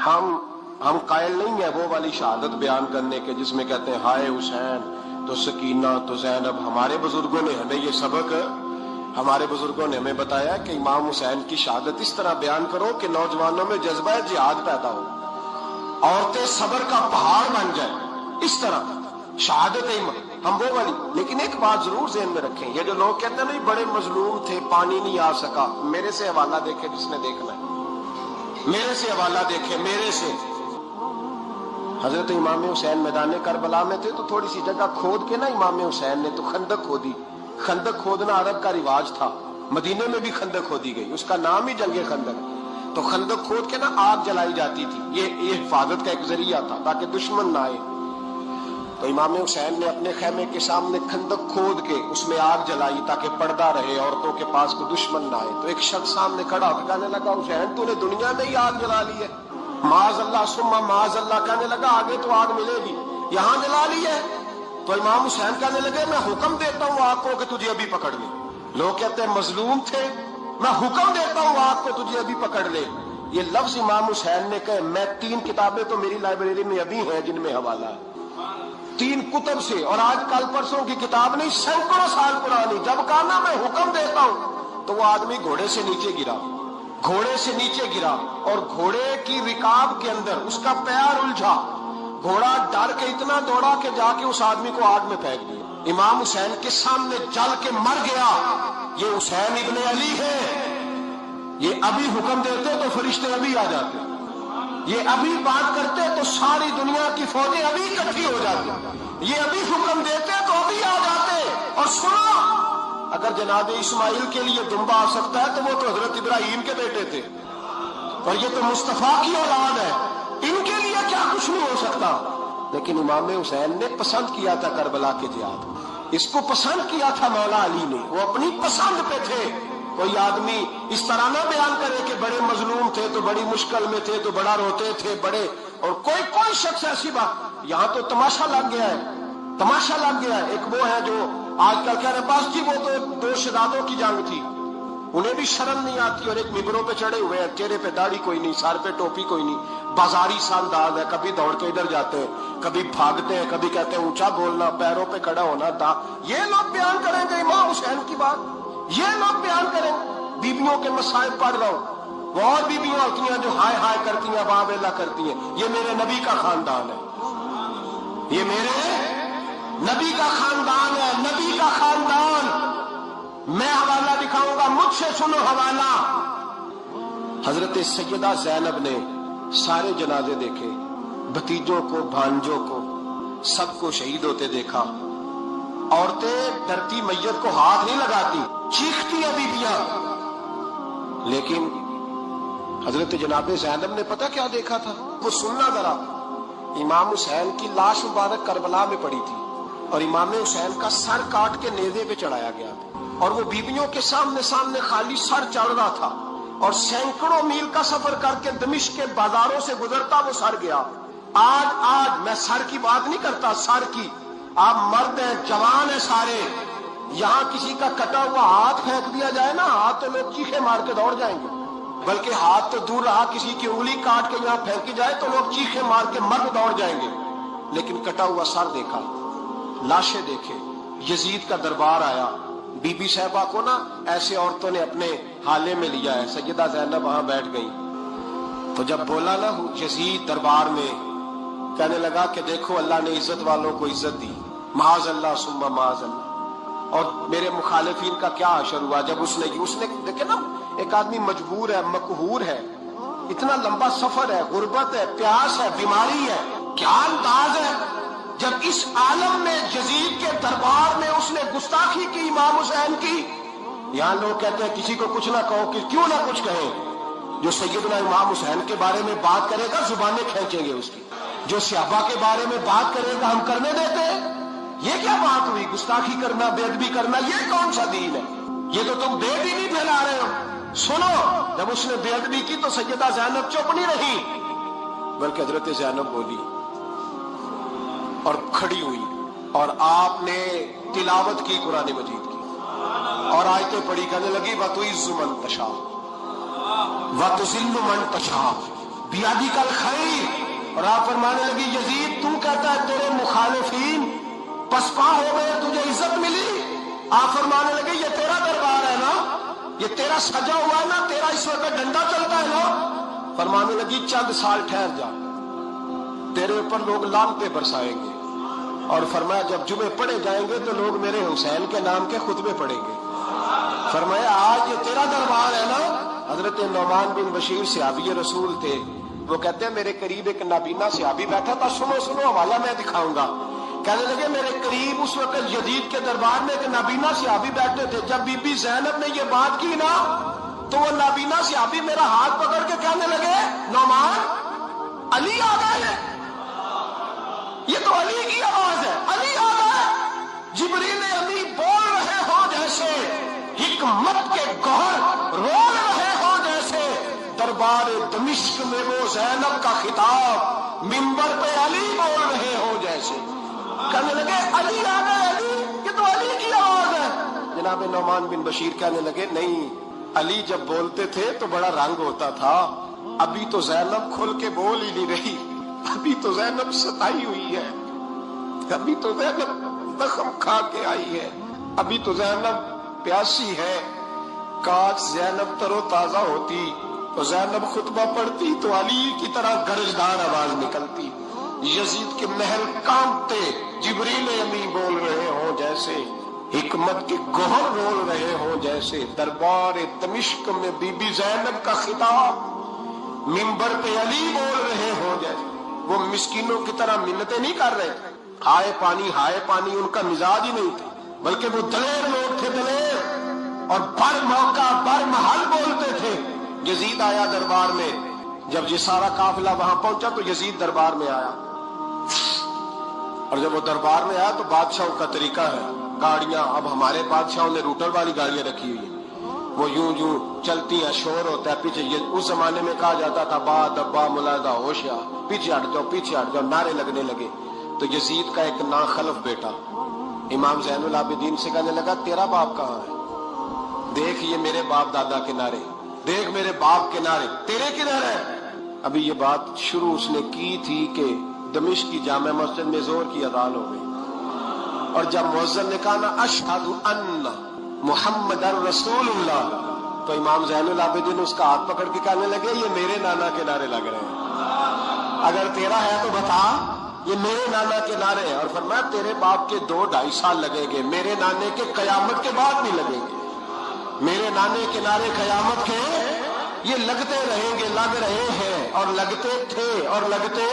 ہم قائل نہیں ہیں وہ والی شہادت بیان کرنے کے جس میں کہتے ہیں ہائے حسین تو سکینہ تو زینب. ہمارے بزرگوں نے ہمیں یہ سبق ہمارے بزرگوں نے ہمیں بتایا کہ امام حسین کی شہادت اس طرح بیان کرو کہ نوجوانوں میں جذبہ جہاد پیدا ہو, عورتیں صبر کا پہاڑ بن جائیں. اس طرح شہادت ہم وہ والی. لیکن ایک بات ضرور ذہن میں رکھیں, یہ جو لوگ کہتے ہیں نہیں بڑے مظلوم تھے پانی نہیں آ سکا, میرے سے حوالہ دیکھے جس نے دیکھنا ہے, میرے سے حوالہ دیکھے میرے سے. حضرت امام حسین میدان کربلا میں تھے تو تھوڑی سی جگہ کھود کے نا امام حسین نے تو خندق کھودی. خندق کھودنا عرب کا رواج تھا, مدینے میں بھی خندق کھودی گئی, اس کا نام ہی جنگ خندق. تو خندق کھود کے نا آگ جلائی جاتی تھی, یہ حفاظت کا ایک ذریعہ تھا تاکہ دشمن نہ آئے. تو امام حسین نے اپنے خیمے کے سامنے خندق کھود کے اس میں آگ جلائی تاکہ پردہ رہے, عورتوں کے پاس کو دشمن نہ آئے. تو ایک شخص سامنے کھڑا ہو کہنے لگا حسین تو نے دنیا میں ہی آگ جلا لی ہے, معاذ اللہ ثم معاذ اللہ. کہنے لگا آگے تو آگ ملے گی, یہاں جلا لی ہے. تو امام حسین کہنے لگے میں حکم دیتا ہوں آگ کو کہ تجھے ابھی پکڑ لے. لوگ کہتے ہیں مظلوم تھے, میں حکم دیتا ہوں آگ کو تجھے ابھی پکڑ لے. یہ لفظ امام حسین نے کہے. میں 3 کتابیں تو میری لائبریری میں ابھی ہیں جن میں حوالہ ہے, 3 کتب سے, اور آج کل پرسوں کی کتاب نہیں, سینکڑوں سال پرانی. جب کہا نا میں حکم دیتا ہوں تو وہ آدمی گھوڑے سے نیچے گرا, گھوڑے سے نیچے گرا, اور گھوڑے کی رکاب کے اندر اس کا پیر الجھا. گھوڑا ڈر کے اتنا دوڑا کہ جا کے اس آدمی کو آگ میں پھینک دیا. امام حسین کے سامنے جل کے مر گیا. یہ حسین ابن علی ہے, یہ ابھی حکم دیتے تو فرشتے ابھی آ جاتے, یہ ابھی بات کرتے تو ساری دنیا کی فوجیں ابھی اکٹھی ہو جاتی, یہ ابھی حکم دیتے تو ابھی آ جاتے. اور سنو, اگر جناب اسماعیل کے لیے دمبا آ سکتا ہے تو وہ تو حضرت ابراہیم کے بیٹے تھے, اور یہ تو مصطفیٰ کی اولاد ہے, ان کے لیے کیا کچھ نہیں ہو سکتا. لیکن امام حسین نے پسند کیا تھا کربلا کے جہاد, اس کو پسند کیا تھا مولا علی نے, وہ اپنی پسند پہ تھے. کوئی آدمی اس طرح نہ بیان کرے کہ بڑے مظلوم تھے تو بڑی مشکل میں تھے تو بڑا روتے تھے بڑے, اور کوئی شخص ایسی بات. یہاں تو تماشا لگ گیا ہے, تماشا لگ گیا ہے. ایک وہ ہے جو آج کل کہہ رہے بس جی وہ تو 2 شہزادوں کی جنگ تھی, انہیں بھی شرم نہیں آتی, اور ایک ممبروں پہ چڑھے ہوئے ہیں, چہرے پہ داڑھی کوئی نہیں, سر پہ ٹوپی کوئی نہیں, بازاری سا انداز ہے, کبھی دوڑ کے ادھر جاتے ہیں, کبھی بھاگتے ہیں, کبھی کہتے ہیں اونچا بولنا, پیروں پہ کھڑا ہونا تھا. یہ لوگ بیان کریں گے امام حسین کی بات, یہ لوگ بیان کریں. بیبیوں کے مصائب پڑھ رہا ہوں, وہ اور بیبیاں ہوتی ہیں جو ہائے ہائے کرتی ہیں, واہ ویلا کرتی ہیں. یہ میرے نبی کا خاندان ہے, یہ میرے نبی کا خاندان ہے, نبی کا خاندان. میں حوالہ دکھاؤں گا, مجھ سے سنو حوالہ. حضرت سیدہ زینب نے سارے جنازے دیکھے, بھتیجوں کو بھانجوں کو سب کو شہید ہوتے دیکھا. عورتیں ڈرتی میت کو ہاتھ نہیں لگاتی, چیختی ہیں بیبیاں. لیکن حضرت جناب زینب نے پتہ کیا دیکھا تھا, وہ سننا ذرا. امام حسین کی لاش مبارک کربلا میں پڑی تھی, اور امام حسین کا سر کاٹ کے نیزے پہ چڑھایا گیا تھا, اور وہ بیبیوں کے سامنے خالی سر چڑھ رہا تھا, اور سینکڑوں میل کا سفر کر کے دمشق کے بازاروں سے گزرتا وہ سر گیا. آج میں سر کی بات نہیں کرتا, سر کی. آپ مرد ہیں, جوان ہیں سارے, یہاں کسی کا کٹا ہوا ہاتھ پھینک دیا جائے نا, ہاتھ تو لوگ چیخے مار کے دوڑ جائیں گے. بلکہ ہاتھ تو دور رہا, کسی کی انگلی کاٹ کے یہاں پھینکی جائے تو لوگ چیخے مار کے مرد دوڑ جائیں گے. لیکن کٹا ہوا سر دیکھا, لاشیں دیکھے. یزید کا دربار آیا, بی بی صاحبہ کو نا ایسے عورتوں نے اپنے حالے میں لیا ہے. سیدہ زینب وہاں بیٹھ گئی, تو جب بولا نا یزید دربار میں, کہنے لگا کہ دیکھو اللہ نے عزت والوں کو عزت دی, معاذ اللہ ثم معاذ اللہ. اور میرے مخالفین کا کیا حشر ہوا جب اس نے دیکھے نا, ایک آدمی مجبور ہے, مقہور ہے, اتنا لمبا سفر ہے, غربت ہے, پیاس ہے, بیماری ہے, کیا انداز ہے جب اس عالم میں یزید کے دربار میں اس نے گستاخی کی امام حسین کی. یہاں لوگ کہتے ہیں کسی کو کچھ نہ کہو, کہ کیوں نہ کچھ کہیں. جو سیدنا امام حسین کے بارے میں بات کرے گا زبانیں کھینچیں گے اس کی, جو صحابہ کے بارے میں بات کرے گا ہم کرنے دیتے ہیں. یہ کیا بات ہوئی, گستاخی کرنا, بے ادبی کرنا, یہ کون سا دین ہے؟ یہ تو تم بے دینی پھیلا رہے ہو. سنو, جب اس نے بے ادبی کی تو سیدہ زینب چپ نہیں رہی, بلکہ حضرت زینب بولی اور کھڑی ہوئی, اور آپ نے تلاوت کی قرآن مجید کی, اور آیتیں پڑھی, کہنے لگی وَتُعِزُّ مَن تَشَاءُ وَتُذِلُّ مَن تَشَاءُ بیادی کل خیر، اور آپ فرمانے لگی یزید تو کہتا ہے تیرے مخالفین پسپا ہو گئے، تجھے عزت ملی؟ آپ فرمانے لگے یہ تیرا دربار ہے نا، یہ تیرا سجا ہوا ہے نا، تیرا اس وقت ڈنڈا چلتا ہے نا؟ فرمانے لگی چند سال ٹھہر جا، تیرے اوپر لوگ لعنتیں برسائیں گے، اور فرمایا جب جمعے پڑھے جائیں گے تو لوگ میرے حسین کے نام کے خطبے پڑھیں گے۔ فرمایا آج یہ تیرا دربار ہے نا۔ حضرت نعمان بن بشیر صحابی رسول تھے، وہ کہتے ہیں میرے قریب ایک نابینا صحابی بیٹھا تھا، سنو سنو حوالہ میں دکھاؤں گا۔ کہنے لگے میرے قریب اس وقت یزید کے دربار میں ایک نابینا صحابی بیٹھے تھے، جب بی بی زینب نے یہ بات کی نا تو وہ نابینا صحابی میرا ہاتھ پکڑ کے کہنے لگے نعمان علی آ گئے، یہ تو علی کی آواز ہے، علی آ گئے، جبریل امی بول رہے ہو جیسے، حکمت کے گوہر رول رہے ہو جیسے، دربار دمشق میں وہ زینب کا خطاب منبر پہ علی بول رہے ہو جیسے۔ کہنے لگے علی آ گئے، علی، یہ تو علی کی آواز ہے۔ جناب نعمان بن بشیر کہنے لگے نہیں، علی جب بولتے تھے تو بڑا رنگ ہوتا تھا، ابھی تو زینب کھل کے بول ہی نہیں رہی، ابھی تو زینب ستائی ہوئی ہے، ابھی تو زینب زخم کھا کے آئی ہے، ابھی تو زینب پیاسی ہے۔ کاش زینب تر و تازہ ہوتی تو زینب خطبہ پڑھتی تو علی کی طرح گرجدار آواز نکلتی، یزید کے محل کانپتے، جبریل امی بول رہے ہوں جیسے، حکمت کے گوہر رول رہے ہوں جیسے، دربار دمشق میں بی بی زینب کا خطاب منبر پہ علی بول رہے ہوں جیسے۔ وہ مسکینوں کی طرح منتیں نہیں کر رہے تھے، ہائے پانی ان کا مزاج ہی نہیں تھا، بلکہ وہ دلیر لوگ تھے، دلیر، اور بر موقع بر محل بولتے تھے۔ یزید آیا دربار میں، جب یہ سارا قافلہ وہاں پہنچا تو یزید دربار میں آیا، اور جب وہ دربار میں آیا تو بادشاہوں کا طریقہ ہے، گاڑیاں، اب ہمارے بادشاہوں نے روٹر والی گاڑیاں رکھی ہوئی ہیں، وہ یوں چلتی ہیں، شور ہوتا ہے پیچھے، اس زمانے میں کہا جاتا تھا با دبا ملاحدہ ہوشیا، پیچھے ہٹ جاؤ، نعرے لگنے لگے۔ تو یزید کا ایک ناخلف بیٹا امام زین العابدین سے کہنے لگا تیرا باپ کہاں ہے؟ دیکھ یہ میرے باپ دادا کے نعرے، دیکھ میرے باپ کے نعرے، تیرے کدھر ہے؟ ابھی یہ بات شروع اس نے کی تھی کہ دمشق کی جامع مسجد میں زور کی اذان ہو گئی، اور جب مؤذن نے کہا نا اشہد ان محمد رسول اللہ، تو امام زین العابدین اس کا ہاتھ پکڑ کے کہنے لگے یہ میرے نانا کے نعرے لگ رہے ہیں، اگر تیرا ہے تو بتا، یہ میرے نانا کے نعرے ہیں۔ اور فرمایا تیرے باپ کے 2-2.5 سال لگیں گے، میرے نانے کے قیامت کے بعد نہیں لگیں گے، میرے نانے کے نعرے قیامت کے یہ لگتے رہیں گے، لگ رہے ہیں، اور لگتے تھے اور لگتے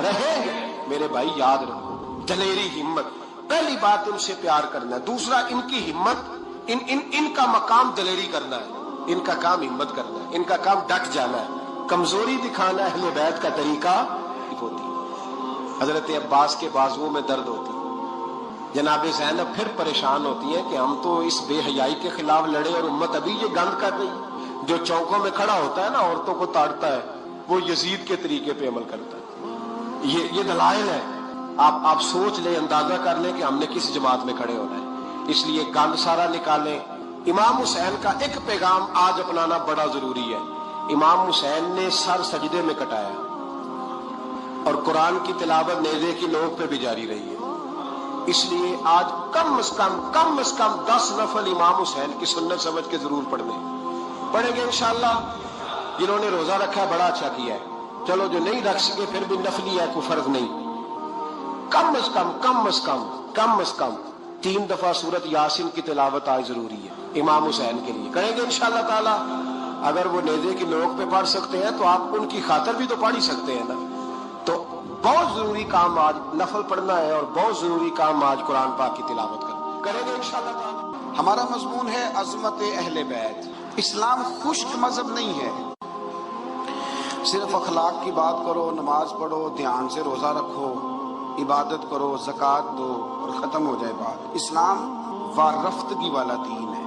رہیں گے۔ میرے بھائی یاد رکھو، دلیری، ہمت، پہلی بات ان سے پیار کرنا ہے، دوسرا ان کی ہمت، ان کا مقام دلیری کرنا ہے، ان کا کام ہمت کرنا ہے، ان کا کام ڈٹ جانا ہے، کمزوری دکھانا اہل بیت کا طریقہ ہوتی ہے۔ حضرت عباس کے بازوؤں میں درد ہوتی، جناب زینب پھر پریشان ہوتی ہے کہ ہم تو اس بے حیائی کے خلاف لڑے اور امت ابھی یہ گند کر رہی، جو چوکوں میں کھڑا ہوتا ہے نا عورتوں کو تاڑتا ہے، وہ یزید کے طریقے پہ عمل کرتا ہے۔ یہ دلائل ہے، آپ سوچ لیں، اندازہ کر لیں کہ ہم نے کس جماعت میں کھڑے ہونا ہے، اس لیے گند سارا نکالیں۔ امام حسین کا ایک پیغام آج اپنانا بڑا ضروری ہے۔ امام حسین نے سر سجدے میں کٹایا اور قرآن کی تلاوت نیزے کی نوک پہ بھی جاری رہی ہے، اس لیے آج کم از کم 10 نفل امام حسین کی سنت سمجھ کے ضرور پڑھیں گے انشاءاللہ۔ جنہوں نے روزہ رکھا ہے بڑا اچھا کیا ہے، چلو جو نہیں رکھ سکے پھر بھی نفلی ہے، کوئی فرض نہیں، کم از کم 3 دفعہ سورت یاسین کی تلاوت آج ضروری ہے امام حسین کے لیے، کریں گے انشاءاللہ تعالی۔ اگر وہ نیزے کی نوک پہ پڑھ سکتے ہیں تو آپ ان کی خاطر بھی تو پڑھ ہی سکتے ہیں نا۔ تو بہت ضروری کام آج نفل پڑھنا ہے، اور بہت ضروری کام آج قرآن پاک کی تلاوت کرنا، کریں گے انشاءاللہ تعالی۔ ہمارا مضمون ہے عظمت اہل بیت۔ اسلام خشک مذہب نہیں ہے، صرف اخلاق کی بات کرو، نماز پڑھو، دھیان سے روزہ رکھو، عبادت کرو، زکوٰۃ دو اور ختم ہو جائے بات۔ اسلام وارفتگی والا دین ہے،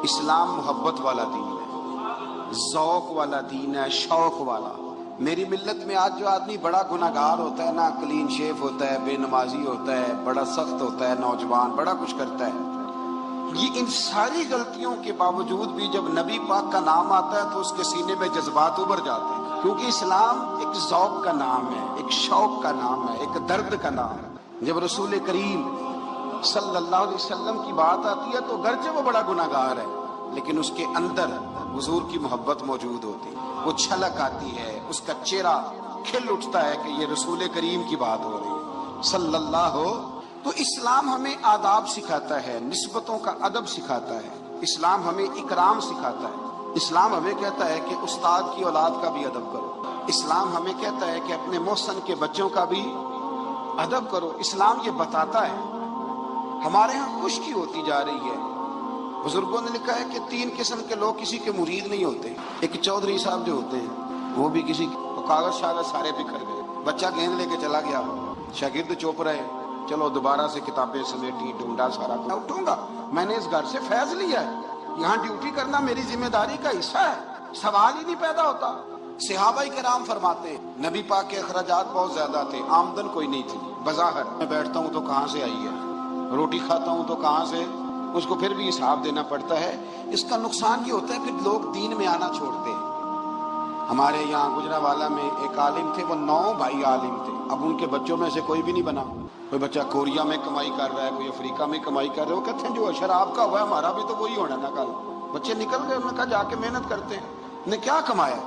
اسلام محبت والا دین ہے، ذوق والا دین ہے، شوق والا۔ میری ملت میں آج جو آدمی بڑا گناہگار ہوتا ہے نا، کلین شیف ہوتا ہے، بے نمازی ہوتا ہے، بڑا سخت ہوتا ہے، نوجوان بڑا کچھ کرتا ہے، یہ ان ساری غلطیوں کے باوجود بھی جب نبی پاک کا نام آتا ہے تو اس کے سینے میں جذبات ابھر جاتے ہیں۔ کیونکہ اسلام ایک ذوق کا نام ہے، ایک شوق کا نام ہے، ایک درد کا نام ہے۔ جب رسول کریم صلی اللہ علیہ وسلم کی بات آتی ہے تو گرچہ وہ بڑا گناہگار ہے لیکن اس کے اندر حضور کی محبت موجود ہوتی ہے، وہ چھلک آتی ہے، اس کا چہرہ کھل اٹھتا ہے کہ یہ رسول کریم کی بات ہو رہی ہے صلی اللہ ہو۔ تو اسلام ہمیں آداب سکھاتا ہے، نسبتوں کا ادب سکھاتا ہے، اسلام ہمیں اکرام سکھاتا ہے، اسلام ہمیں کہتا ہے کہ استاد کی اولاد کا بھی ادب کرو، اسلام ہمیں کہتا ہے کہ اپنے محسن کے بچوں کا بھی ادب کرو۔ اسلام یہ بتاتا ہے۔ ہمارے ہاں خشکی ہوتی جا رہی ہے۔ بزرگوں نے لکھا ہے کہ 3 قسم کے لوگ کسی کے مرید نہیں ہوتے۔ ایک چودھری صاحب جو ہوتے ہیں وہ بھی کسی کاغذ شاغذ سارے بکھر گئے، بچہ گیند لے کے چلا گیا، شاگرد چوپ رہے، چلو دوبارہ سے کتابیں سمیٹی، ڈھونڈا، سارا میں اٹھوں گا، میں نے اس گھر سے فیض لیا ہے، یہاں ڈیوٹی کرنا میری ذمہ داری کا حصہ ہے، سوال ہی نہیں پیدا ہوتا۔ صحابہ کرام فرماتے ہیں نبی پاک کے اخراجات بہت زیادہ تھے، آمدن کوئی نہیں تھی، بظاہر میں بیٹھتا ہوں تو کہاں سے آئی ہے، روٹی کھاتا ہوں تو کہاں سے، اس کو پھر بھی حساب دینا پڑتا ہے۔ اس کا نقصان یہ ہوتا ہے کہ لوگ دین میں آنا چھوڑتے ہیں۔ ہمارے یہاں گجرانوالہ میں ایک عالم تھے، وہ 9 بھائی عالم تھے، اب ان کے بچوں میں سے کوئی بھی نہیں بنا۔ کوئی بچہ کوریا میں کمائی کر رہا ہے، کوئی افریقہ میں کمائی کر رہا ہے، وہ کہتے ہیں جو اشر آپ کا ہوا ہے ہمارا بھی تو وہی ہونا نا کل۔ بچے نکل گئے، انہوں نے کہا جا کے محنت کرتے ہیں۔ نے کیا کمایا؟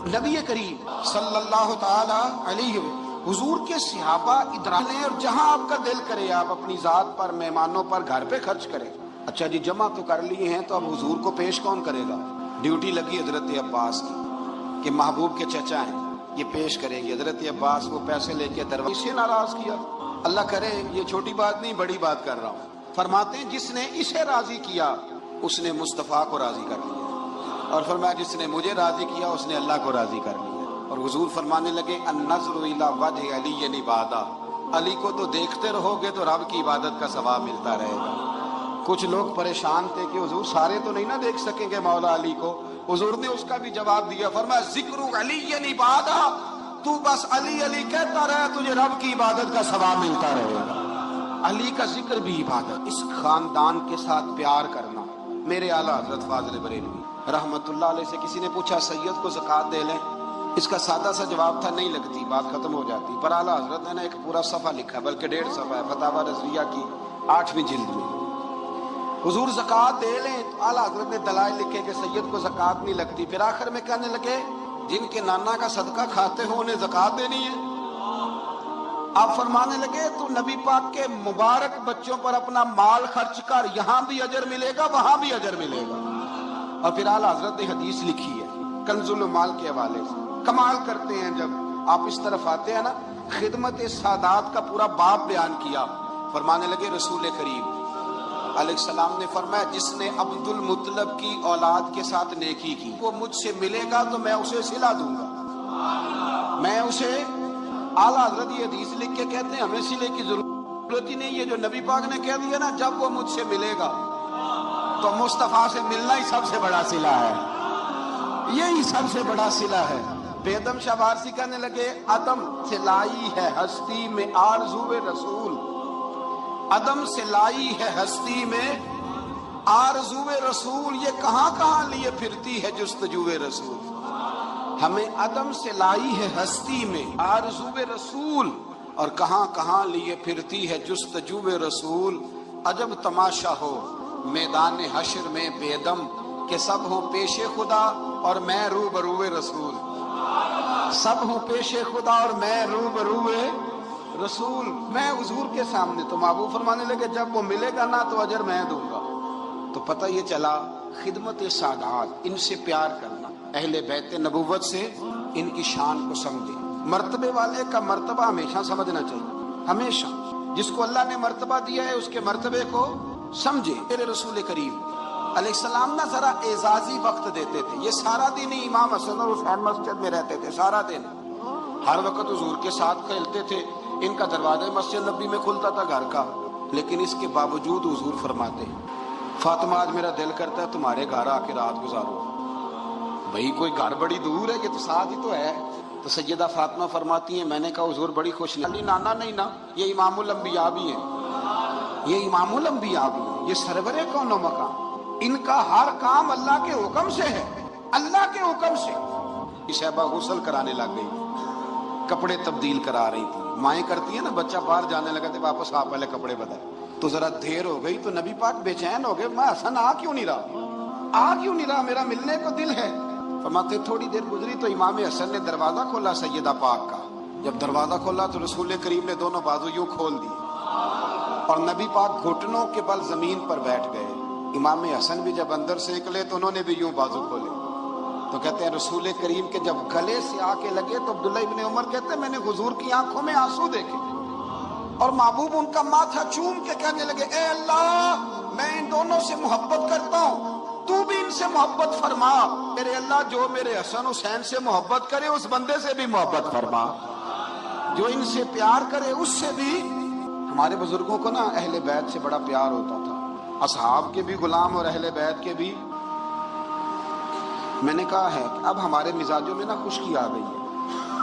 نبی کریم صلی اللہ تعالی علیہ حضور کے صحابہ ادرانے، اور جہاں آپ کا دل کرے آپ اپنی ذات پر، مہمانوں پر، گھر پہ خرچ کریں۔ اچھا جی جمع تو کر لیے ہیں تو اب حضور کو پیش کون کرے گا؟ ڈیوٹی لگی حضرت عباس کی کہ محبوب کے چچا ہیں، یہ پیش کریں گے۔ حضرت عباس وہ پیسے لے کے دروازے سے ناراض کیا۔ اللہ کرے یہ چھوٹی بات نہیں، بڑی بات کر رہا ہوں۔ فرماتے ہیں جس نے اسے راضی کیا اس نے مصطفیٰ کو راضی کر لیا، اور فرمایا جس نے مجھے راضی کیا اس نے اللہ کو راضی کر لیا۔ اور حضور فرمانے لگے النظر الی وجہ علی عبادہ، علی کو تو دیکھتے رہو گے تو رب کی عبادت کا ثواب ملتا رہے گا۔ کچھ لوگ پریشان تھے کہ حضور سارے تو نہیں نہ دیکھ سکیں گے مولا علی کو۔ حضور نے اس کا بھی جواب دیا، فرمایا ذکر علی عبادہ، تو بس علی علی کہتا رہے، تجھے رب کی عبادت کا ثواب ملتا رہے گا۔ علی کا ذکر بھی عبادت۔ اس خاندان کے ساتھ پیار کرنا۔ میرے اعلیٰ حضرت فاضل بریلوی رحمت اللہ علیہ سے کسی نے پوچھا سید کو زکوٰۃ دے لیں؟ اس کا سادہ سا جواب تھا نہیں لگتی، بات ختم ہو جاتی، پر اعلیٰ حضرت نے ایک پورا صفحہ لکھا ہے، بلکہ 1.5 صفحہ ہے، فتاوی رضویہ کی 8ویں جلد میں۔ حضور زکوٰۃ دے لیں، اعلیٰ حضرت نے دلائل لکھے کہ سید کو زکوٰۃ نہیں لگتی، پھر آخر میں کہنے لگے جن کے نانا کا صدقہ کھاتے ہو انہیں زکوٰۃ دینی ہے۔ آپ فرمانے لگے تو نبی پاک کے مبارک بچوں پر اپنا مال خرچ کر، یہاں بھی اجر ملے گا وہاں بھی اجر ملے گا۔ اور پھر اعلیٰ حضرت نے حدیث لکھی ہے کنز المال کے حوالے سے، کمال کرتے ہیں جب آپ اس طرف آتے ہیں نا، خدمت سادات کا پورا باب بیان کیا۔ فرمانے لگے رسول کریم علیہ السلام نے فرمایا جس نے عبد المطلب کی اولاد کے ساتھ نیکی کی وہ مجھ سے ملے گا تو میں اسے صلہ دوں گا، میں اسے۔ اعلیٰ حضرت یہ حدیث لکھ کے کہتے ہیں ہمیں صلے کی ضرورت ہی نہیں، یہ جو نبی پاک نے کہہ دیا نا جب وہ مجھ سے ملے گا تو مصطفیٰ سے ملنا ہی سب سے بڑا صلہ ہے، یہی سب سے بڑا صلہ ہے۔ بیدم شاہ وارسی کہنے لگے عدم سے لائی ہے ہستی میں آرزو رسول، عدم سے لائی ہے ہستی میں آرزو رسول، یہ کہاں کہاں لیے پھرتی ہے جستجو رسول۔ ہمیں عدم سے لائی ہے ہستی میں آرزو رسول، اور کہاں کہاں لیے پھرتی ہے جستجو رسول۔ عجب تماشا ہو میدان حشر میں بیدم کہ سب ہوں پیش خدا اور میں روبرو رسول، سب ہوں پیش خدا اور میں روبرو رسول۔ میں حضور کے سامنے، تو محبوب فرمانے لگے جب وہ ملے گا نا تو اجر میں دوں گا۔ تو پتہ یہ چلا خدمت سادات، ان سے پیار کرنا، اہل بیت نبوت سے ان کی شان کو سمجھے۔ مرتبے والے کا مرتبہ ہمیشہ سمجھنا چاہیے، ہمیشہ جس کو اللہ نے مرتبہ دیا ہے اس کے مرتبے کو سمجھے۔ میرے رسول کریم علیہ السلام نا ذرا اعزازی وقت دیتے تھے، یہ سارا دن ہی امام حسن اور حسین مسجد میں رہتے تھے، سارا دن ہر وقت حضور کے ساتھ کھیلتے تھے، ان کا دروازہ مسجد نبی میں کھلتا تھا گھر کا، لیکن اس کے باوجود حضور فرماتے فاطمہ آج میرا دل کرتا ہے تمہارے گھر آ کے رات گزارو۔ بھئی کوئی گھر بڑی دور ہے کہ تو ساتھ ہی تو ہے۔ تو سیدہ فاطمہ فرماتی ہیں میں نے کہا حضور بڑی خوش نہیں، نانا نہیں نا، یہ امام الانبیاء بھی ہیں، یہ امام الانبیاء بھی ہیں، یہ سرور کون و مکان، ان کا ہر کام اللہ کے حکم سے ہے، اللہ کے حکم سے۔ صاحبہ غسل کرانے لگ گئی, کپڑے تبدیل کرا رہی تھی. مائیں کرتی ہیں نا, بچہ باہر جانے لگا تو واپس آپ پہلے کپڑے بدل. تو ذرا دیر ہو گئی تو نبی پاک بے چین ہو گئے, میں حسن آ کیوں نہیں رہا, میرا ملنے کو دل ہے. فرماتے تھوڑی دیر گزری تو امام حسن نے دروازہ کھولا سیدہ پاک کا. جب دروازہ کھولا تو رسول کریم نے دونوں بازو یوں کھول دی اور نبی پاک گھٹنوں کے بل زمین پر بیٹھ گئے. امام حسن بھی جب اندر سے نکلے تو انہوں نے بھی یوں بازو کھولے. تو کہتے ہیں رسول کریم کے جب گلے سے آ کے لگے تو عبداللہ ابن عمر کہتے ہیں میں نے حضور کی آنکھوں میں آنسو دیکھے اور محبوب ان کا ماتھا چوم کے کہنے لگے اے اللہ میں ان دونوں سے محبت کرتا ہوں, تو بھی ان سے محبت فرما. میرے اللہ جو میرے حسن حسین سے محبت کرے اس بندے سے بھی محبت فرما, جو ان سے پیار کرے اس سے بھی. ہمارے بزرگوں کو نا اہل بیت سے بڑا پیار ہوتا تھا, اصحاب کے بھی غلام اور اہل بیت کے بھی. میں نے کہا ہے کہ اب ہمارے مزاجوں میں نا خشکی آ گئی ہے,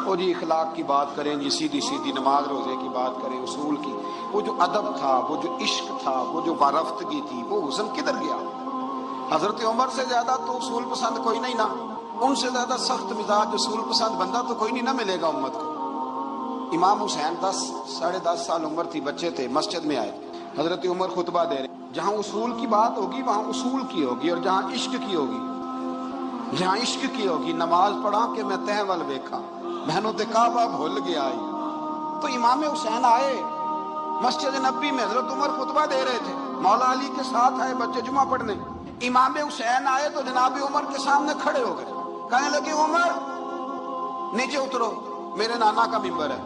اور جی اخلاق کی بات کریں, جی سیدھی سیدھی نماز روزے کی بات کریں, اصول کی. وہ جو ادب تھا, وہ جو عشق تھا, وہ جو وارفتگی تھی, وہ حسن کدھر گیا؟ حضرت عمر سے زیادہ تو اصول پسند کوئی نہیں نا, ان سے زیادہ سخت مزاج اصول پسند بندہ تو کوئی نہیں نہ ملے گا امت کو. امام حسین 10-10.5 سال عمر تھی, بچے تھے, مسجد میں آئے. حضرت عمر خطبہ دے رہے, جہاں اصول کی بات ہوگی وہاں اصول کی ہوگی, اور جہاں عشق کی ہوگی نماز پڑھا کہ میں تہول ویکھا بہنوں تے کعبہ بھول گیا. تو امام حسین آئے مسجد نبی میں, حضرت عمر خطبہ دے رہے تھے, مولا علی کے ساتھ آئے بچے جمعہ پڑھنے. امام حسین آئے تو جناب عمر کے سامنے کھڑے ہو گئے, کہنے لگے عمر نیچے اترو, میرے نانا کا ممبر ہے.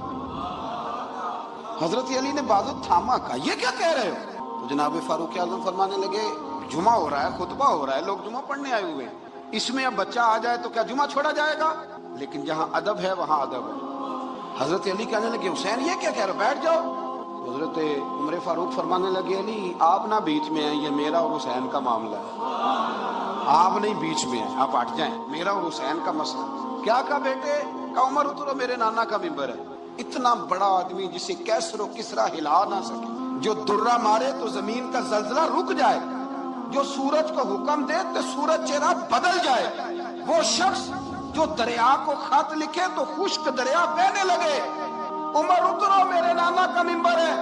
حضرت علی نے بازو تھاما, کہا یہ کیا کہہ رہے ہو؟ تو جناب فاروق اعظم فرمانے لگے جمعہ ہو رہا ہے, خطبہ ہو رہا ہے, لوگ جمعہ پڑھنے آئے ہوئے, اس میں اب بچہ آ جائے تو کیا جمعہ چھوڑا جائے گا؟ لیکن جہاں ادب ہے وہاں ادب ہے. حضرت علی کہنے لگے حسین یہ کیا کہہ رہے ہو, بیٹھ جاؤ. حضرت عمر فاروق فرمانے لگے علی آپ نہ بیچ میں ہیں, یہ میرا اور حسین کا معاملہ ہے, آپ نہیں بیچ میں ہیں, آپ ہٹ جائیں, میرا اور حسین کا مسئلہ. کیا کہا بیٹے؟ کہا عمر اترو, میرے نانا کا ممبر ہے. اتنا بڑا آدمی جسے کیسر و کسرا ہلا نہ سکے, جو درہ مارے تو زمین کا زلزلہ رک جائے, جو سورج کو حکم دے تو سورج چہرہ بدل جائے, وہ شخص جو دریا کو خط لکھے تو خشک دریا بہنے لگے. عمر اترو, میرے نانا کا ممبر ہے.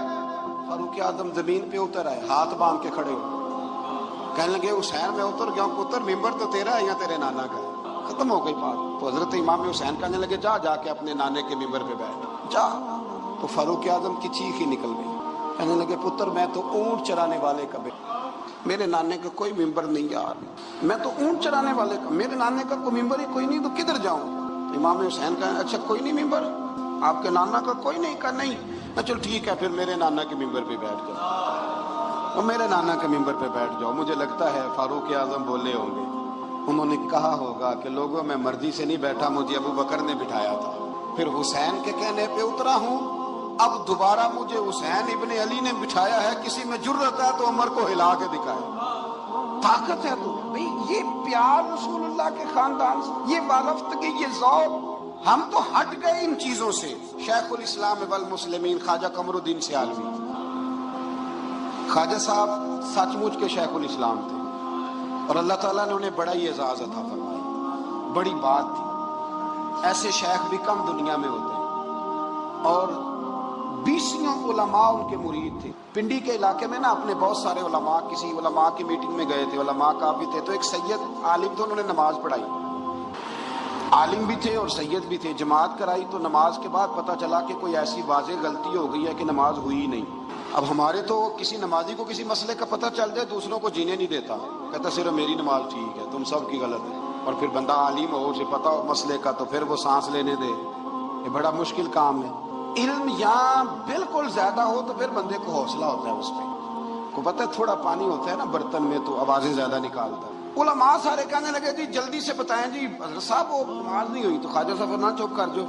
فاروق اعظم زمین پہ اتر آئے, ہاتھ باندھ کے کھڑے ہو, کہنے لگے حسین میں اتر گیا ہوں, پتر ممبر تو تیرا ہے یا تیرے نانا کا ہے؟ ختم ہو گئی بات. تو حضرت امام حسین کہنے لگے جا کے اپنے نانے کے ممبر پہ بیٹھ جا. تو فاروق اعظم کی چیخ ہی نکل گئی, کہنے لگے پتر میں تو اونٹ چرانے والے کا بیٹا, میرے نانے کا کوئی ممبر نہیں یار, میں تو اونٹ چرانے والے کا, میرے نانے کا کوئی ممبر ہی کوئی نہیں, تو کدھر جاؤں؟ امام حسین کہا اچھا کوئی نہیں ممبر آپ کے نانا کا کوئی نہیں؟ کہا نہیں. چل ٹھیک ہے پھر میرے نانا کے ممبر پہ بیٹھ جاؤ, اور میرے نانا کے ممبر پہ بیٹھ جاؤ. مجھے لگتا ہے فاروق اعظم بولے ہوں گے, انہوں نے کہا ہوگا کہ لوگوں میں مرضی سے نہیں بیٹھا, مجھے ابو بکر نے بٹھایا تھا, پھر حسین کے کہنے پہ اترا ہوں, اب دوبارہ مجھے حسین ابن علی نے بٹھایا ہے, کسی میں جرت ہے تو عمر کو ہلا کے دکھائے, طاقت ہے. تو بھئی یہ پیار رسول اللہ کے خاندان سے, یہ وارفتگی, یہ ذوق, ہم تو ہٹ گئے ان چیزوں سے. شیخ الاسلام والمسلمین خواجہ قمر الدین سیالوی, خواجہ صاحب سچ مچ کے شیخ الاسلام تھے, اور اللہ تعالیٰ نے انہیں بڑا ہی اعزاز عطا فرمایا, بڑی بات تھی. ایسے شیخ بھی کم دنیا میں ہوتے ہیں, اور 20 علماء ان کے مرید تھے. پنڈی کے علاقے میں نا اپنے بہت سارے علماء, کسی علماء کی میٹنگ میں گئے تھے, علماء کافی تھے, تو ایک سید عالم تھے, انہوں نے نماز پڑھائی, عالم بھی تھے اور سید بھی تھے, جماعت کرائی. تو نماز کے بعد پتہ چلا کہ کوئی ایسی واضح غلطی ہو گئی ہے کہ نماز ہوئی نہیں. اب ہمارے تو کسی نمازی کو کسی مسئلے کا پتہ چل جائے دوسروں کو جینے نہیں دیتا, کہتا صرف میری نماز ٹھیک ہے, تم سب کی غلط ہے. اور پھر بندہ عالم ہو, اسے پتہ ہو مسئلے کا, تو پھر وہ سانس لینے دے, یہ بڑا مشکل کام ہے. علم یہاں بالکل زیادہ ہو تو پھر بندے کو حوصلہ ہوتا ہے, اس پہ کو پتہ ہے تھوڑا پانی ہوتا ہے نا برتن میں تو آوازیں زیادہ نکالتا ہے. علماء سارے کہنے لگے جی جلدی سے بتائیں جی حضرت صاحب وہ نماز نہیں ہوئی. تو خواجہ صاحب نہ چپ کر جو,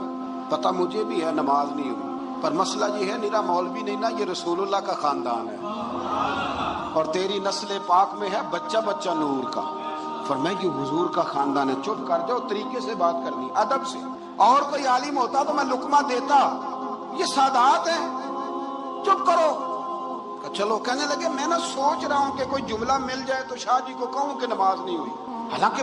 پتہ مجھے بھی ہے نماز نہیں ہوئی, پر مسئلہ یہ ہے میرا مولوی نہیں نا, یہ رسول اللہ کا خاندان ہے, اور تیری نسل پاک میں ہے بچہ بچہ نور کا. فرمایا یہ حضور کا خاندان ہے, چپ کر جاؤ, طریقے سے بات کرنی, ادب سے. اور کوئی عالم ہوتا تو میں لقمہ دیتا, یہ سادات ہیں, چپ کرو. چلو کہنے لگے میں نہ سوچ رہا ہوں کہ کوئی جملہ مل جائے تو شاہ جی کو کہوں کہ نماز نہیں ہوئی, حالانکہ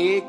1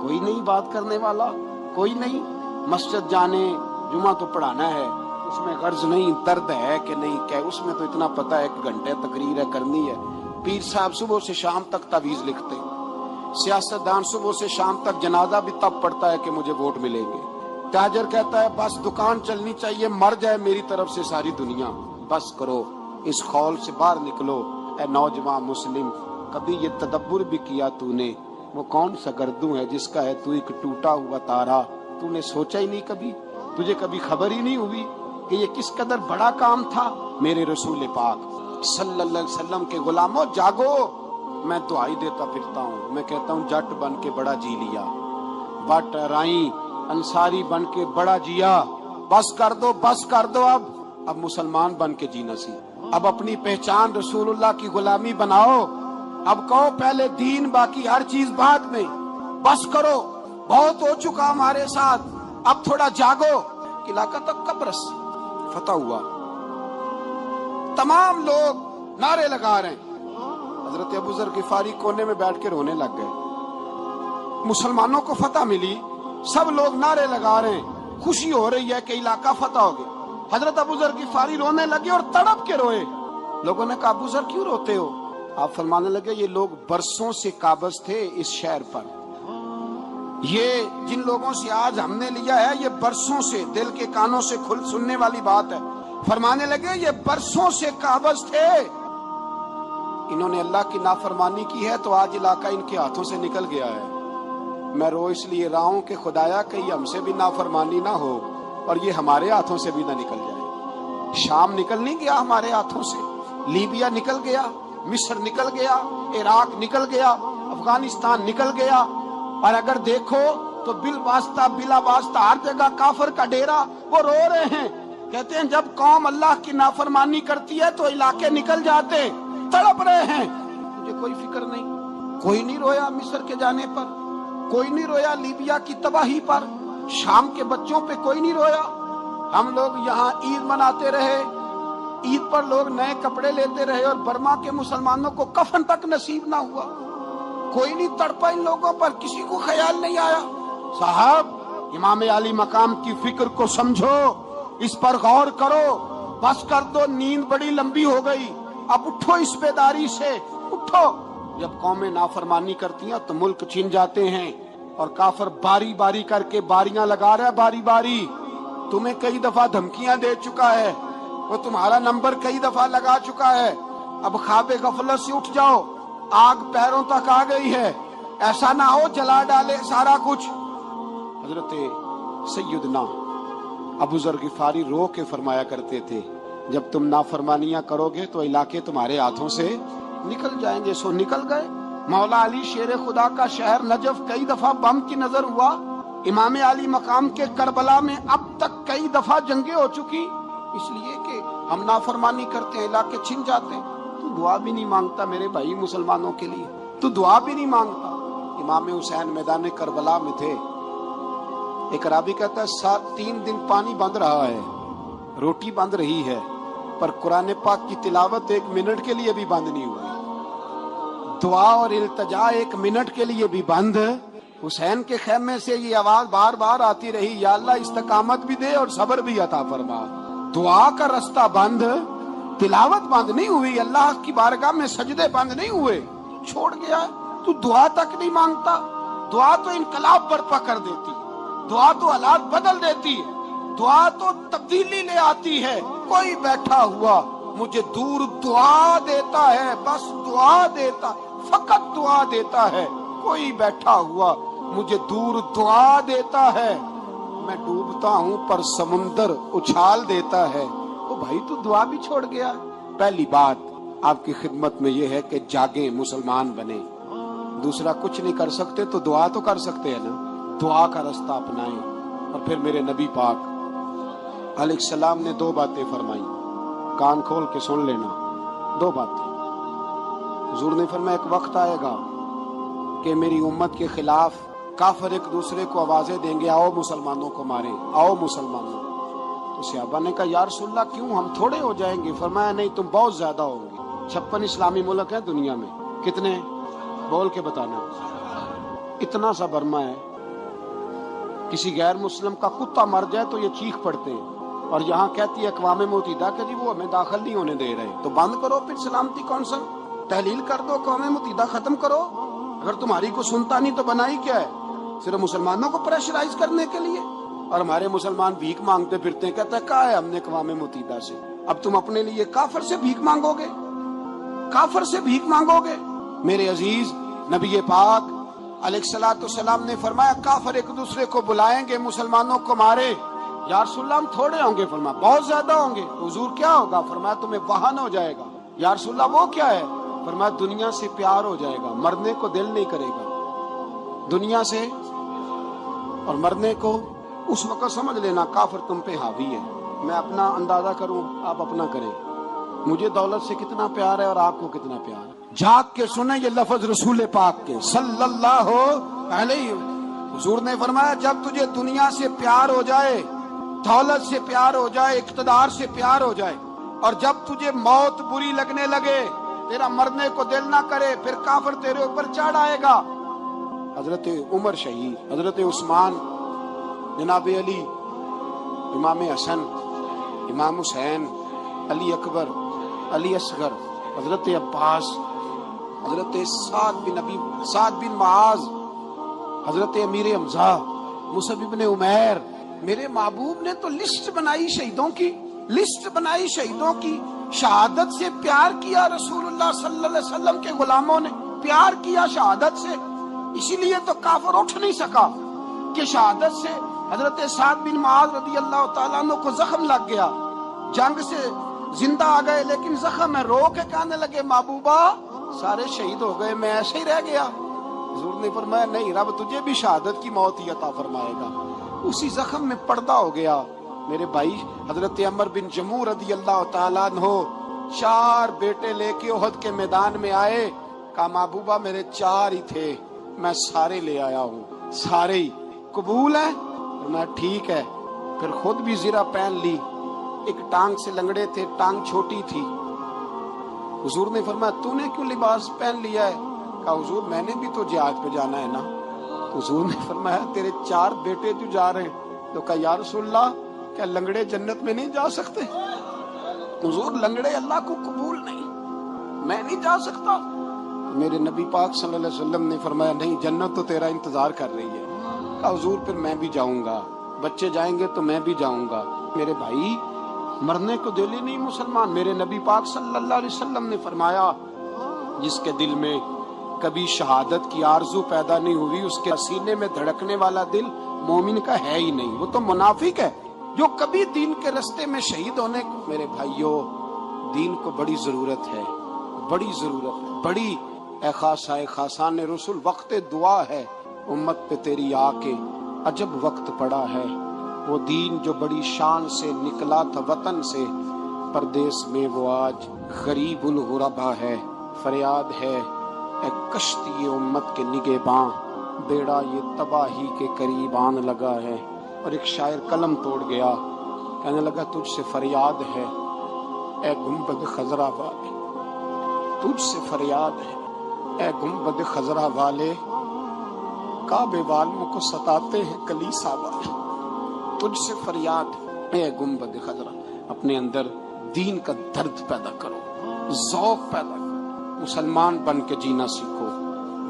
کوئی نہیں بات کرنے والا, کوئی نہیں. مسجد جانے, جمعہ تو پڑھانا ہے, اس میں غرض نہیں, درد ہے کہ نہیں, کہ اس میں تو اتنا پتہ ہے 1 گھنٹے تقریر ہے کرنی ہے. پیر صاحب صبح سے شام تک تعویذ لکھتے, سیاستدان صبح سے شام تک جنازہ بھی تب پڑتا ہے کہ مجھے ووٹ ملیں گے. تاجر کہتا ہے بس دکان چلنی چاہیے, مر جائے میری طرف سے ساری دنیا. بس کرو, اس خول سے باہر نکلو. اے نوجوان مسلم, کبھی یہ تدبر بھی کیا تو نے, وہ کون سا گردوں ہے جس کا ہے تو ایک ٹوٹا ہوا تارا. تو نے سوچا ہی نہیں کبھی, تجھے کبھی خبر ہی نہیں ہوئی کہ یہ کس قدر بڑا کام تھا. میرے رسول پاک صلی اللہ علیہ وسلم کے غلاموں جاگو. میں دعائی دیتا پھرتا ہوں, میں کہتا ہوں جٹ بن کے بڑا جی لیا, بٹ رائیں انصاری بن کے بڑا جیا. بس کر دو, بس کر دو. اب مسلمان بن کے جینا سی. اب اپنی پہچان رسول اللہ کی غلامی بناؤ. اب کہو پہلے دین, باقی ہر چیز بعد میں. بس کرو, بہت ہو چکا ہمارے ساتھ, اب تھوڑا جاگو. علاقہ تک قبرص فتح ہوا, تمام لوگ نعرے لگا رہے ہیں. حضرت ابو ذر غفاری کونے میں بیٹھ کے رونے لگ گئے. مسلمانوں کو فتح ملی, سب لوگ نعرے لگا رہے ہیں, خوشی ہو رہی ہے کہ علاقہ فتح ہو گیا. حضرت ابو ذر غفاری رونے لگے اور تڑپ کے روئے. لوگوں نے کہا ابو ذر کیوں روتے ہو؟ آپ فرمانے لگے یہ لوگ برسوں سے قابض تھے اس شہر پر, یہ جن لوگوں سے آج ہم نے لیا ہے یہ برسوں سے, دل کے کانوں سے کھل سننے والی بات ہے. فرمانے لگے یہ برسوں سے قابض تھے, انہوں نے اللہ کی نافرمانی کی ہے تو آج علاقہ ان کے ہاتھوں سے نکل گیا ہے. میں رو اس لیے رہا ہوں کہ خدایا کہیں ہم سے بھی نافرمانی نہ ہو اور یہ ہمارے ہاتھوں سے بھی نہ نکل جائے. شام نکل نہیں گیا ہمارے ہاتھوں سے, لیبیا نکل گیا, مصر نکل گیا, عراق نکل گیا, افغانستان نکل گیا. اور اگر دیکھو تو بالواسطہ بلا واسطہ ہر جگہ کافر کا ڈیرا. وہ رو رہے ہیں, کہتے ہیں جب قوم اللہ کی نافرمانی کرتی ہے تو علاقے نکل جاتے. تڑپ رہے ہیں, مجھے کوئی فکر نہیں. کوئی نہیں رویا مصر کے جانے پر, کوئی نہیں رویا لیبیا کی تباہی پر, شام کے بچوں پہ کوئی نہیں رویا. ہم لوگ یہاں عید مناتے رہے, عید پر لوگ نئے کپڑے لیتے رہے اور برما کے مسلمانوں کو کفن تک نصیب نہ ہوا. کوئی نہیں تڑپا ان لوگوں پر, کسی کو خیال نہیں آیا. صاحب امام علی مقام کی فکر کو سمجھو, اس پر غور کرو. بس کر دو, نیند بڑی لمبی ہو گئی, اب اٹھو اس بیداری سے, اٹھو. جب قومیں نافرمانی کرتی ہیں تو ملک چھن جاتے ہیں اور کافر باری باری کر کے باریاں لگا رہا ہے. باری باری تمہیں کئی دفعہ دھمکیاں دے چکا ہے, وہ تمہارا نمبر کئی دفعہ لگا چکا ہے. اب خواب غفلت سے اٹھ جاؤ, آگ پیروں تک آ گئی ہے, ایسا نہ ہو جلا ڈالے سارا کچھ. حضرت سیدنا ابو ذر غفاری رو کے فرمایا کرتے تھے جب تم نافرمانیاں کرو گے تو علاقے تمہارے ہاتھوں سے نکل جائیں گے. سو نکل گئے. مولا علی شیر خدا کا شہر نجف کئی دفعہ بم کی نظر ہوا. امام علی مقام کے کربلا میں اب تک کئی دفعہ جنگیں ہو چکی, اس لیے کہ ہم نافرمانی کرتے ہیں, علاقے چھن جاتے ہیں. تو دعا بھی نہیں مانگتا میرے بھائی مسلمانوں کے لیے, تو دعا بھی نہیں مانگتا. امام حسین میدان کربلا میں تھے, ایک راوی کہتا ہے 3 دن پانی بند رہا ہے, روٹی بند رہی ہے, پر قرآن پاک کی تلاوت 1 منٹ کے لیے بھی بند نہیں ہوئی. دعا اور التجا 1 منٹ کے لیے بھی بند. حسین کے خیمے سے یہ آواز بار بار آتی رہی, یا اللہ استقامت بھی دے اور صبر بھی عطا فرما. دعا کا رستہ بند, تلاوت بند نہیں ہوئی, اللہ کی بارگاہ میں سجدے بند نہیں ہوئے. چھوڑ گیا, تو دعا تک نہیں مانگتا. دعا تو انقلاب برپا کر دیتی, دعا تو حالات بدل دیتی ہے, دعا تو تبدیلی لے آتی ہے. کوئی بیٹھا ہوا مجھے دور دعا دیتا ہے, بس دعا دیتا, فقط دعا دیتا ہے. کوئی بیٹھا ہوا مجھے دور دعا دیتا ہے, میں ڈوبتا ہوں پر سمندر اچھال دیتا ہے. او بھائی تو دعا بھی چھوڑ گیا. پہلی بات آپ کی خدمت میں یہ ہے کہ جاگیں, مسلمان بنے. دوسرا کچھ نہیں کر سکتے تو دعا تو کر سکتے ہیں نا, دعا کا رستہ اپنائیں. اور پھر میرے نبی پاک علیہ السلام نے 2 باتیں فرمائی, کان کھول کے سن لینا. 2 باتیں. حضور نے فرمایا ایک وقت آئے گا کہ میری امت کے خلاف کافر ایک دوسرے کو آوازیں دیں گے, آؤ مسلمانوں کو ماریں, آؤ مسلمانوں. تو صحابہ نے کہا یا رسول اللہ کیوں, ہم تھوڑے ہو جائیں گے؟ فرمایا نہیں, تم بہت زیادہ ہوں گے. 56 اسلامی ملک ہیں دنیا میں, کتنے بول کے بتانا. اتنا سا برما ہے, کسی غیر مسلم کا کتا مر جائے تو یہ چیخ پڑتے ہیں، اور یہاں کہتی ہے اقوام متحدہ کہ جی وہ ہمیں داخل نہیں ہونے دے رہے، تو بند کرو پھر سلامتی کونسل، تحلیل کر دو، اقوام متحدہ ختم کرو۔ اگر تمہاری کو سنتا نہیں تو بنائی کیا ہے؟ صرف مسلمانوں کو پریشرائز کرنے کے لیے؟ اور ہمارے مسلمان بھیک مانگتے پھرتے ہیں، کہتا ہے کہا ہے ہم نے اقوام متحدہ سے، اب تم اپنے لیے کافر سے بھیک مانگو گے، کافر سے بھیک مانگو گے؟ میرے عزیز، نبی پاک علیہ الصلوۃ والسلام نے فرمایا کافر ایک دوسرے کو بلائیں گے مسلمانوں کو مارے، یا رسول اللہ ہم تھوڑے ہوں گے، فرمایا بہت زیادہ ہوں گے۔ حضور کیا ہوگا؟ فرمایا تمہیں وہن ہو جائے گا۔ یا رسول اللہ وہ کیا ہے؟ فرمایا دنیا سے پیار ہو جائے گا، مرنے کو دل نہیں کرے گا دنیا سے، اور مرنے کو اس وقت سمجھ لینا کافر تم پہ حاوی ہے۔ میں اپنا اندازہ کروں، آپ اپنا کریں، مجھے دولت سے کتنا پیار ہے اور آپ کو کتنا پیار ہے۔ جھانک کے سنیں یہ لفظ رسول پاک کے صلی اللہ علیہ، حضور نے فرمایا جب تجھے دنیا سے پیار ہو جائے، دولت سے پیار ہو جائے، اقتدار سے پیار ہو جائے، اور جب تجھے موت بری لگنے لگے، تیرا مرنے کو دل نہ کرے، پھر کافر تیرے اوپر چڑھ آئے گا۔ حضرت عمر شہید، حضرت عثمان، جناب علی، امام حسن، امام حسین، علی اکبر، علی اصغر، حضرت عباس، حضرت سعد بن معاذ، حضرت امیر حمزہ، مصعب بن عمیر۔ میرے محبوب نے تو لسٹ بنائی شہیدوں کی، لسٹ بنائی شہیدوں کی۔ شہادت سے پیار کیا رسول اللہ صلی اللہ علیہ وسلم کے غلاموں نے، پیار کیا شہادت سے، اسی لیے تو کافر اٹھ نہیں سکا کہ شہادت سے حضرت سعد بن معاذ رضی اللہ تعالیٰ عنہ کو زخم لگ گیا، جنگ سے زندہ آ گئے لیکن زخم ہے، رو کے کہنے لگے محبوبہ سارے شہید ہو گئے، میں ایسے ہی رہ گیا۔ حضور نے فرمایا نہیں، رب تجھے بھی شہادت کی موت ہی عطا فرمائے گا۔ اسی زخم میں پردہ ہو گیا۔ میرے بھائی، حضرت عمر بن جموح رضی اللہ تعالیٰ عنہ 4 بیٹے لے کے احد کے میدان میں آئے، کہا محبوبہ میرے 4 ہی تھے، میں سارے لے آیا ہوں، سارے ہی قبول ہے؟ میں ٹھیک ہے۔ پھر خود بھی زرہ پہن لی، ایک ٹانگ سے لنگڑے تھے، ٹانگ چھوٹی تھی۔ حضور نے فرمایا تو نے کیوں لباس پہن لیا ہے؟ کہا حضور میں نے بھی تو جہاد پہ جانا ہے نا۔ حضور نے فرمایا تیرے 4 بیٹے جو جا رہے ہیں، تو کہا یا رسول اللہ کیا لنگڑے جنت میں نہیں جا سکتے؟ حضور لنگڑے اللہ کو قبول نہیں، میں نہیں جا سکتا۔ میرے نبی پاک صلی اللہ علیہ وسلم نے فرمایا نہیں، جنت تو تیرا انتظار کر رہی ہے۔ کہا حضور پھر میں بھی جاؤں گا، بچے جائیں گے تو میں بھی جاؤں گا۔ میرے بھائی، مرنے کو دل ہی نہیں مسلمان۔ میرے نبی پاک صلی اللہ علیہ وسلم نے فرمایا جس کے دل میں کبھی شہادت کی آرزو پیدا نہیں ہوئی، اس کے سینے میں دھڑکنے والا دل مومن کا ہے ہی نہیں، وہ تو منافق ہے۔ جو کبھی دین کے رستے میں شہید ہونے کو، میرے بھائیوں دین کو بڑی ضرورت ہے، بڑی ضرورت ہے، بڑی۔ اے خاصائے خاصان رسول، وقت دعا ہے امت پہ تیری آ کے، عجب وقت پڑا ہے۔ وہ دین جو بڑی شان سے نکلا تھا وطن سے، پردیس میں وہ آج غریب الغربا ہے۔ فریاد ہے اے کشتی امت کے نگہباں، بیڑا یہ تباہی کے قریب آن لگا ہے۔ اور ایک شاعر قلم توڑ گیا، کہنے لگا تجھ سے فریاد ہے اے گنبد خضرا والے، تجھ سے فریاد ہے اے گنبد خضرا والے، کعبے والوں کو ستاتے ہیں کلیسا والے۔ تجھ سے فریاد ہے اے گنبد خضرا۔ اپنے اندر دین کا درد پیدا کرو، ذوق پیدا کرو، مسلمان بن کے جینا سیکھو۔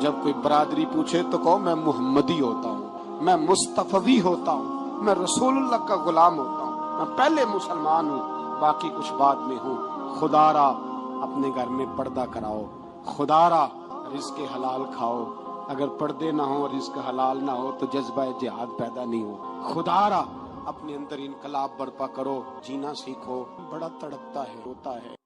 جب کوئی برادری پوچھے تو کہو میں محمدی ہوتا ہوں، میں مصطفی ہوتا ہوں، میں رسول اللہ کا غلام ہوتا ہوں، میں پہلے مسلمان ہوں، باقی کچھ بعد میں ہوں۔ خدا را اپنے گھر میں پردہ کراؤ، خدا را رزق حلال کھاؤ۔ اگر پردے نہ ہو، رزق حلال نہ ہو تو جذبہ جہاد پیدا نہیں ہو۔ خدا را اپنے اندر انقلاب برپا کرو، جینا سیکھو۔ بڑا تڑپتا ہے، ہوتا ہے۔